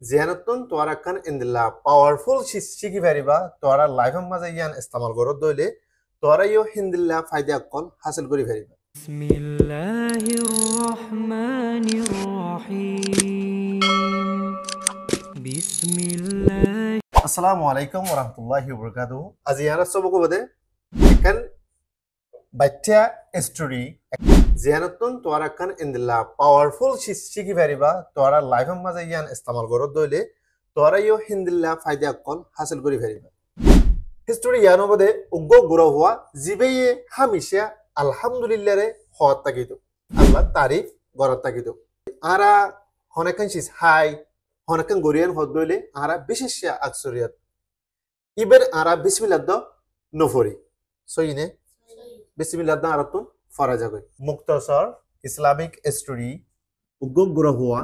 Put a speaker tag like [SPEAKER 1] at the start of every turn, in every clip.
[SPEAKER 1] জিয়ানতুন তোরা খান ইন্দিল্লা পাওয়ারফুল শিখি পারিবা তোরা লাইফের মাঝে ইয়ান ইস্তেমাল করত দইলে তোরা ইও হিন্দিল্লা ফায়দা কল হাসিল করি পারিবা
[SPEAKER 2] بسم الله الرحمن الرحيم بسم الله
[SPEAKER 1] আসসালামু আলাইকুম ওয়া রাহমাতুল্লাহি ওয়া বারাকাতুহু আজি ইয়ানা সবকো বদে এখান বাচ্চা স্টোরি জিয়ানতুন তোরা খান ইন্দিল্লা পাওয়ারফুল শিখি পারিবা তোরা লাইফের মাঝে ইয়ান ইস্তেমাল করত দইলে তোরা ইও হিন্দিল্লা ফায়দা কল হাসিল করি পারিবা হিস্টোরি ইয়ানো বদে উগ্গ গুরো হওয়া জিবেয়ে হামিশা আলহামদুলিল্লাহ রে হওয়ার তাকিত আল্লাহ তারিফ গড়ার তাকিত আরা হনেকান শিস হাই হনেকান গরিয়ান হদ দইলে আরা বিশেষ আকসরিয়াত ইবের আরা বিসমিল্লাহ দ নফরি সইনে বিসমিল্লাহ দ আরাতুন ফরা যাবে মুক্তসর ইসলামিক স্টোরি উগ্গ গুরো হওয়া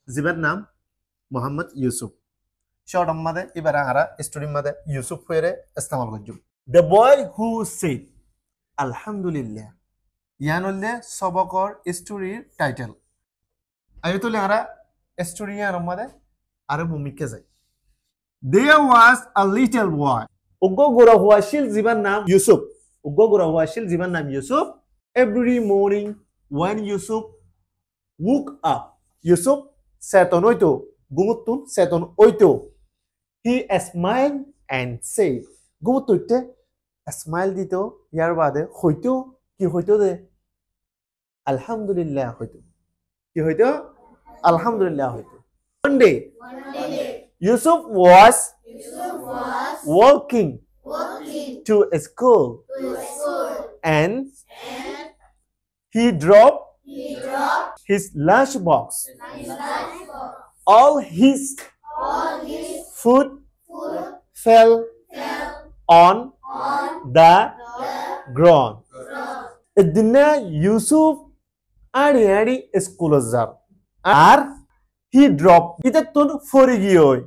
[SPEAKER 1] জিবের নাম মোহাম্মদ ইউসুফ শর্ট মাদে এবারে আরা স্টোরি মাদে ইউসুফ হয়ে ইস্তেমাল করজুম দ্য বয় হু সেড আলহামদুলিল্লাহ ইয়ানলে সবকর স্টোরির টাইটেল আয়তুলে আরা স্টোরি ইয়ার মাদে আরে ভূমিকা যায় দেয়ার ওয়াজ আ লিটল বয় উগ্গ গোরা হুয়া শিল জীবন নাম ইউসুফ উগ্গ গোরা হুয়া শিল জীবন নাম Yusuf every morning when Yusuf woke up Yusuf চেতন হইতো গুমুতুন চেতন হইতো he smiled and said গুমুতুতে স্মাইল দিত ইয়ার বাদে হইতো কি হইতো দে আলহামদুলিল্লাহ হইতো কি হইতো আলহামদুলিল্লাহ হইতো one day Yusuf was walking to a school and he dropped his lunchbox. All his food fell on the ground. Idna Yusuf ari school jar. Ar he dropped itar tun fori giyoy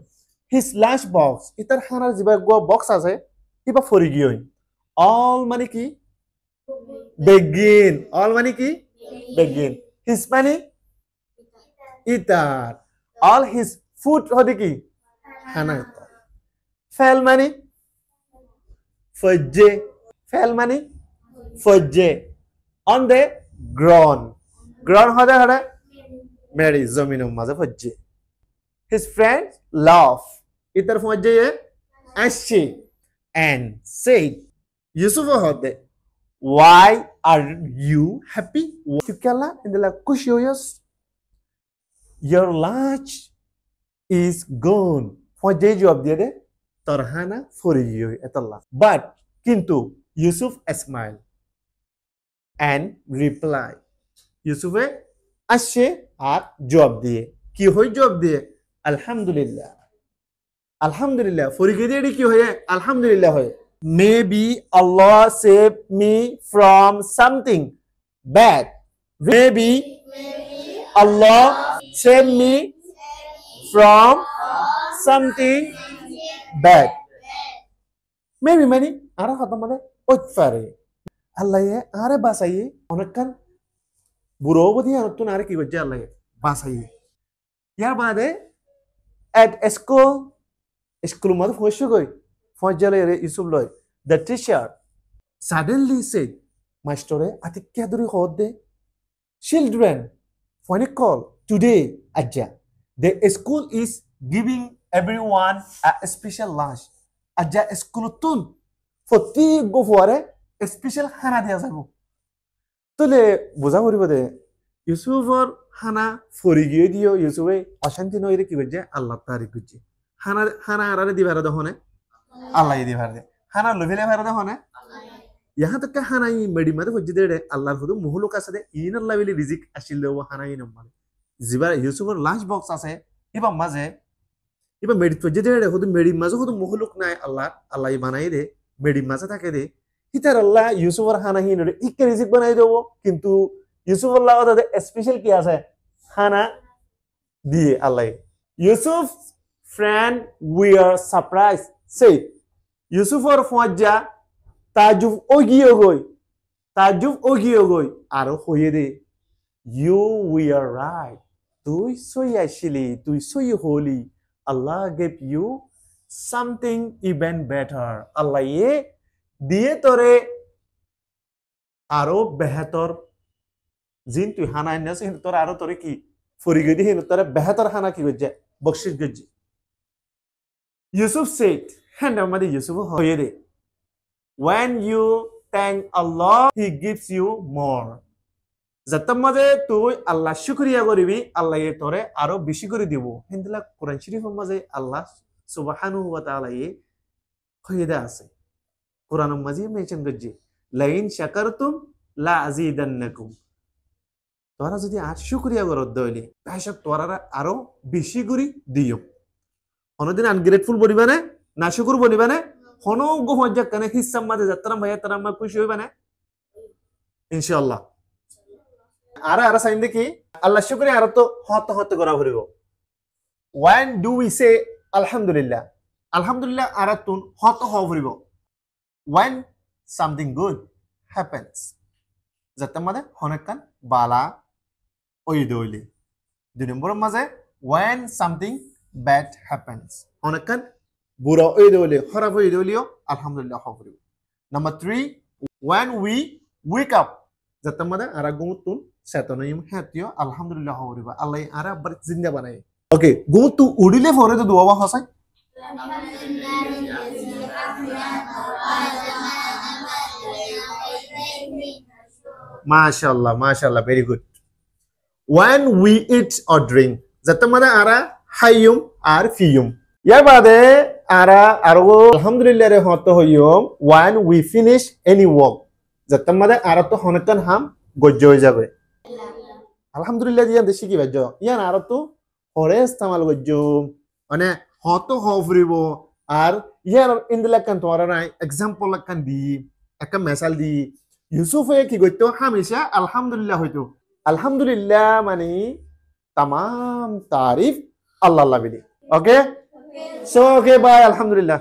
[SPEAKER 1] his lunchbox itar hanar jiba go box ase iba fori giyoy. All mane ki begin. All mane ki begin. His mane itar. All his food hodi ki hanar. Fell mane fajje. Fell mane fajje on the ground. Ground hode Mary Zomino maze fajje. His friends laugh. Itar fajje ashe and said, Yusuf hode. Why are you happy? Tukala indela kushiyos. Your lunch is gone. Fajje jawab diye de tarhana foriyo etalla. But kintu Yusuf smiled and replied. Yusuf ashe আর জবাব দিয়ে কি হয় জবাব দিয়ে আলহামদুলিল্লাহ আলহামদুলিল্লাহ ফরিকে দিয়ে কি হয় আলহামদুলিল্লাহ হয় maybe Allah save me from something bad maybe Allah save me from something bad maybe মানে আর কথা মানে হতে পারে আল্লাহ আরে বাসাইয়ে অনেকক্ষণ বুড়ো বধি আনতুন আরে কি করছে আল্লাহ বাসাই ইয়ার বাদে at school মধ্যে ফসে গই ফজলে ইউসুফ লয় the teacher suddenly said মাস্টারে আতিক্যা ধরি হদ দে children when you call today ajja the school is giving everyone a special lunch ajja school tun ফতি গো ফরে স্পেশাল খানা দিয়া যাব তলে বোঝা করিব দে ইউসুফর হানা ফরি গিয়ে দিও ইউসুফে অশান্তি নইরে কি করছে আল্লাহ তারিক করছে হানা হানা আরারে দিবার দহনে আল্লাহ দিবার দে হানা লভিলে ভার দহনে यहाँ तक हाना ई मेडी मादे হজ্জে দে আল্লাহর হুদু মুহলুক আছে দে ইন আল্লাহ বিলি রিজিক আসিল দেব হানা ই নমালে জিবা ইউসুফর লাঞ্চ বক্স আছে ইবা মাঝে ইবা মেডি হজ্জে দে হুদু মেডি মাঝে হুদু মুহলুক নাই আল্লাহ ই বানাই দে মেডি মাঝে থাকে দে হিতার আল্লাহ ইউসুফর হানা হি নরে ইকে রিজিক বানাই দেব কিন্তু ইউসুফ আল্লাহ ওদের স্পেশাল কি আছে খানা দিয়ে আল্লাহ Yusuf friend we are surprise সে ইউসুফর ফজা তাজুব ওগিয়ে গই আর হইয়ে দে ইউ উই আর রাইট তুই সই আসিলি তুই সই হলি Allah gave you something even better. Allah ye diye tore aro behator jin tu hana innas hin tore aro tore ki forigedi hin tore behator hana ki gojje bakshish gojje. Yusuf said, and amadi Yusuf hoyede, when you thank Allah, He gives you more. Zatam maze tu Allah shukriya koribi, Allah ye tore aro bishi kori dibo. Hindila Quran Sharif maze Allah subhanahu wa ta'ala ye hoyede ase. Quran maze mention gojje, la in shakartum la azidannakum. Tora jodi ar shukriya korod doile, beshak tora aro bishi kori diyo. Onodin ungrateful boniba na, nashukur boniba na, hono go hojja kane hissam made jatram bhaya taram ma kushi hoiba na. Inshallah. Ara sign দেখি আল্লাহ শুকরিয়া আর তো হত করা হইব when do we say alhamdulillah alhamdulillah aratun হত হইব when something good happens যাতে মানে হনকান বালা ওই দইলি দুই নম্বর মাঝে when something bad happens হনকান বুড়া ওই দইলি খারাপ ওই দইলিও alhamdulillah হইব number 3 when we wake up যাতে মানে ara gumutun Satonoyum hatio, alhamdulillah horiba. Allah ara bar zinda banai. Okay, go to udile fore to duwa hasai. Mashallah, very good. When we eat or drink, zatamada ara hayum ar fiyum. Ya bade ara argo alhamdulillah re hoto hoyum when we finish any work. Zatamada ara to honetan ham gojjo jabe. Alhamdulillah diyan deshi ki bajo yan aro to hore istamal gojjo ane hoto hofribo ar yan indila kan tora rai example kan di ekam mesal di Yusuf e ki gojto hamesha alhamdulillah hoito alhamdulillah mani tamam tarif Allah Allah bidi okay so okay bye alhamdulillah